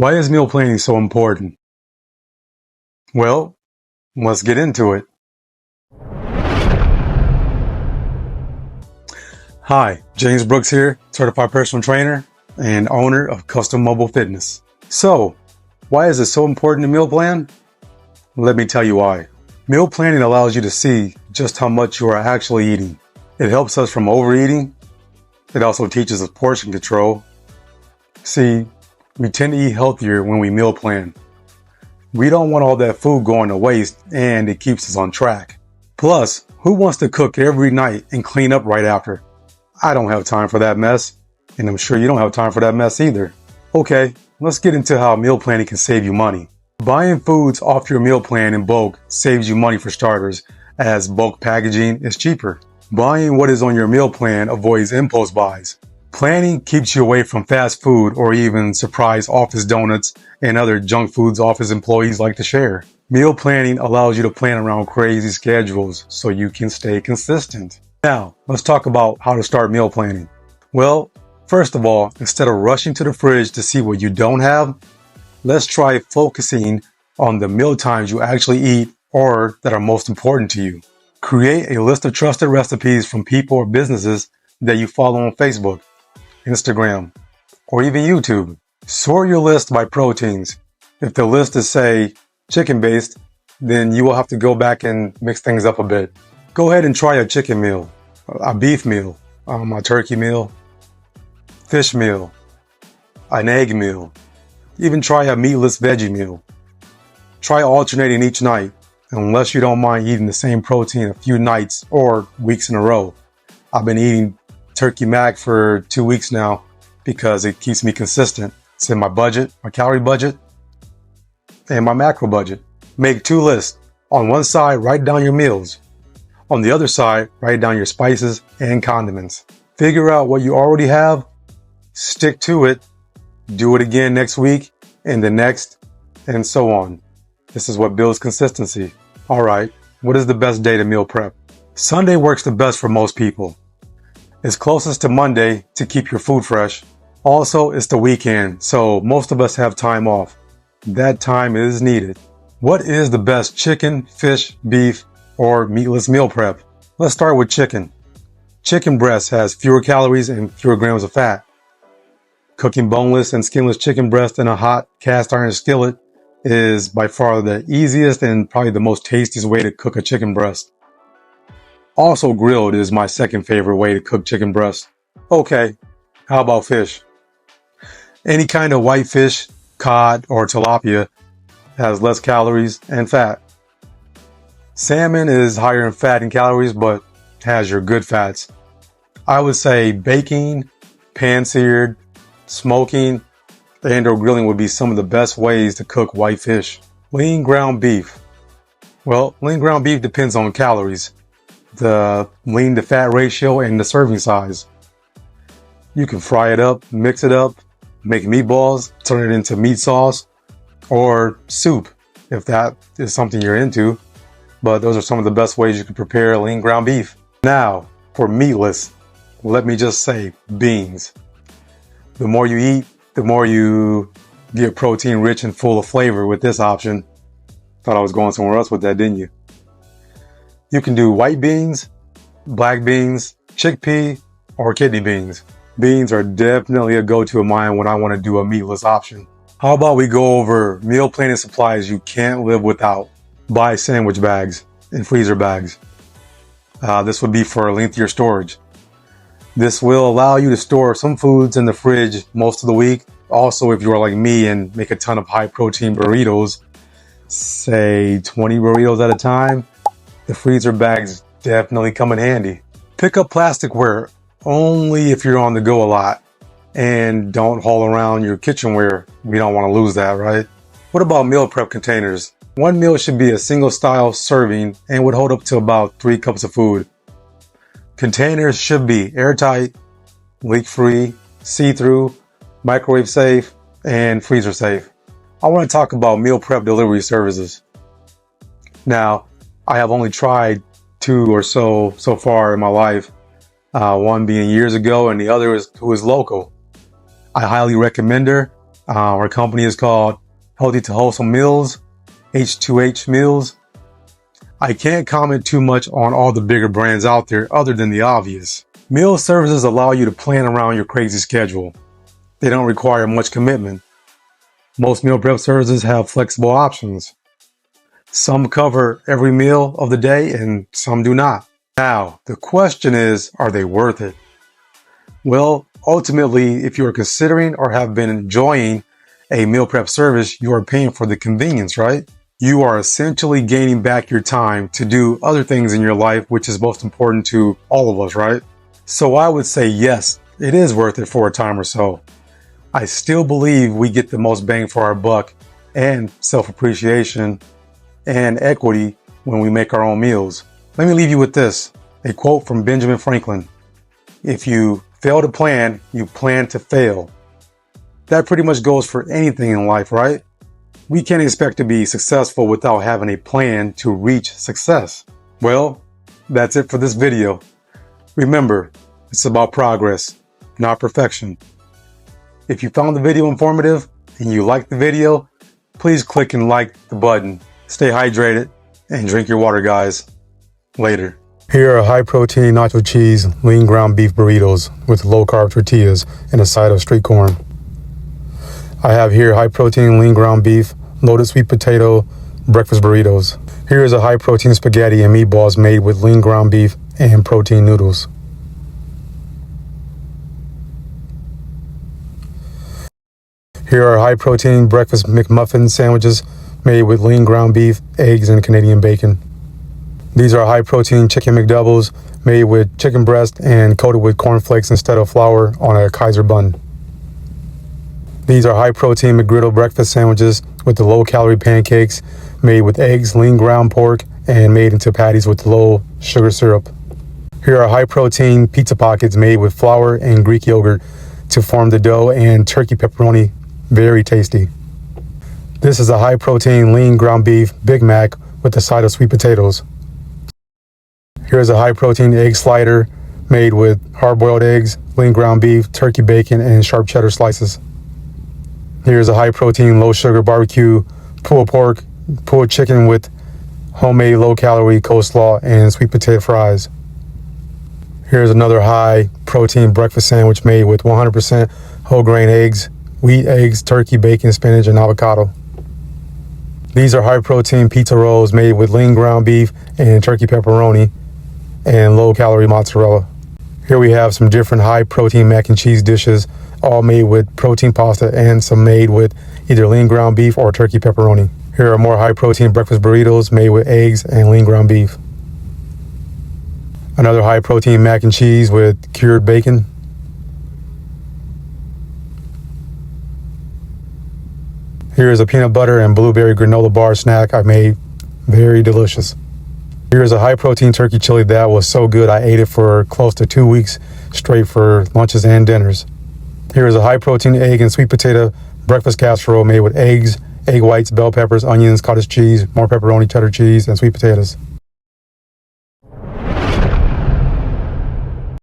Why is meal planning so important? Well, let's get into it. Hi, James Brooks here, certified personal trainer and owner of Custom Mobile Fitness. So, why is it so important to meal plan? Let me tell you why. Meal planning allows you to see just how much you are actually eating. It helps us from overeating. It also teaches us portion control. See, we tend to eat healthier when we meal plan. We don't want all that food going to waste, and it keeps us on track. Plus, who wants to cook every night and clean up right after? I don't have time for that mess, and I'm sure you don't have time for that mess either. Okay, let's get into how meal planning can save you money. Buying foods off your meal plan in bulk saves you money for starters, as bulk packaging is cheaper. Buying what is on your meal plan avoids impulse buys. Planning keeps you away from fast food or even surprise office donuts and other junk foods office employees like to share. Meal planning allows you to plan around crazy schedules so you can stay consistent. Now, let's talk about how to start meal planning. Well, first of all, instead of rushing to the fridge to see what you don't have, let's try focusing on the meal times you actually eat or that are most important to you. Create a list of trusted recipes from people or businesses that you follow on Facebook, Instagram, or even YouTube. Sort your list by proteins. If the list is, say, chicken-based, then you will have to go back and mix things up a bit. Go ahead and try a chicken meal, a beef meal, a turkey meal, fish meal, an egg meal. Even try a meatless veggie meal. Try alternating each night, unless you don't mind eating the same protein a few nights or weeks in a row. I've been eating turkey mac for 2 weeks now because it keeps me consistent. It's in my budget, my calorie budget, and my macro budget. Make 2 lists. On one side, write down your meals. On the other side, write down your spices and condiments. Figure out what you already have, stick to it, do it again next week, and the next, and so on. This is what builds consistency. All right, what is the best day to meal prep? Sunday works the best for most people. It's closest to Monday to keep your food fresh. Also, it's the weekend, so most of us have time off. That time is needed. What is the best chicken, fish, beef, or meatless meal prep? Let's start with chicken. Chicken breast has fewer calories and fewer grams of fat. Cooking boneless and skinless chicken breast in a hot cast iron skillet is by far the easiest and probably the most tastiest way to cook a chicken breast. Also, grilled is my second favorite way to cook chicken breast. Okay, how about fish? Any kind of white fish, cod, or tilapia has less calories and fat. Salmon is higher in fat and calories, but has your good fats. I would say baking, pan-seared, smoking, and or grilling would be some of the best ways to cook white fish. Lean ground beef. Well, lean ground beef depends on calories, the lean to fat ratio, and the serving size. You can fry it up, mix it up, make meatballs, turn it into meat sauce, or soup if that is something you're into. But those are some of the best ways you can prepare lean ground beef. Now, for meatless, let me just say beans. The more you eat, the more you get protein rich and full of flavor with this option. Thought I was going somewhere else with that, didn't you? You can do white beans, black beans, chickpea, or kidney beans. Beans are definitely a go-to of mine when I want to do a meatless option. How about we go over meal planning supplies you can't live without? Buy sandwich bags and freezer bags. This would be for lengthier storage. This will allow you to store some foods in the fridge most of the week. Also, if you are like me and make a ton of high protein burritos, say 20 burritos at a time, the freezer bags definitely come in handy. Pick up plasticware only if you're on the go a lot, and don't haul around your kitchenware. We don't want to lose that, right? What about meal prep containers? One meal should be a single style serving and would hold up to about 3 cups of food. Containers should be airtight, leak-free, see-through, microwave safe, and freezer safe. I want to talk about meal prep delivery services. Now, I have only tried 2 or so far in my life, one being years ago and the other who is local. I highly recommend her. Our company is called Healthy to Wholesome Meals, H2H Meals. I can't comment too much on all the bigger brands out there other than the obvious. Meal services allow you to plan around your crazy schedule. They don't require much commitment. Most meal prep services have flexible options. Some cover every meal of the day and some do not. Now, the question is, are they worth it? Well, ultimately, if you are considering or have been enjoying a meal prep service, you are paying for the convenience, right? You are essentially gaining back your time to do other things in your life, which is most important to all of us, right? So I would say yes, it is worth it for a time or so. I still believe we get the most bang for our buck and self-appreciation and equity when we make our own meals. Let me leave you with this, a quote from Benjamin Franklin. If you fail to plan, you plan to fail. That pretty much goes for anything in life, right? We can't expect to be successful without having a plan to reach success. Well, that's it for this video. Remember, it's about progress, not perfection. If you found the video informative and you liked the video, please click and like the button. Stay hydrated and drink your water, guys. Later. Here are high-protein nacho cheese, lean ground beef burritos with low-carb tortillas and a side of street corn. I have here high-protein lean ground beef, loaded sweet potato, breakfast burritos. Here is a high-protein spaghetti and meatballs made with lean ground beef and protein noodles. Here are high-protein breakfast McMuffin sandwiches made with lean ground beef, eggs, and Canadian bacon. These are high-protein chicken McDoubles made with chicken breast and coated with cornflakes instead of flour on a Kaiser bun. These are high-protein McGriddle breakfast sandwiches with the low-calorie pancakes made with eggs, lean ground pork, and made into patties with low sugar syrup. Here are high-protein pizza pockets made with flour and Greek yogurt to form the dough and turkey pepperoni. Very tasty. This is a high-protein lean ground beef Big Mac with a side of sweet potatoes. Here's a high-protein egg slider made with hard-boiled eggs, lean ground beef, turkey bacon, and sharp cheddar slices. Here's a high-protein, low-sugar barbecue pulled pork, pulled chicken with homemade low-calorie coleslaw and sweet potato fries. Here's another high-protein breakfast sandwich made with 100% whole grain eggs, wheat eggs, turkey, bacon, spinach, and avocado. These are high-protein pizza rolls made with lean ground beef and turkey pepperoni and low-calorie mozzarella. Here we have some different high-protein mac and cheese dishes, all made with protein pasta and some made with either lean ground beef or turkey pepperoni. Here are more high-protein breakfast burritos made with eggs and lean ground beef. Another high-protein mac and cheese with cured bacon. Here is a peanut butter and blueberry granola bar snack I made. Very delicious. Here is a high-protein turkey chili that was so good I ate it for close to 2 weeks straight for lunches and dinners. Here is a high-protein egg and sweet potato breakfast casserole made with eggs, egg whites, bell peppers, onions, cottage cheese, more pepperoni, cheddar cheese, and sweet potatoes.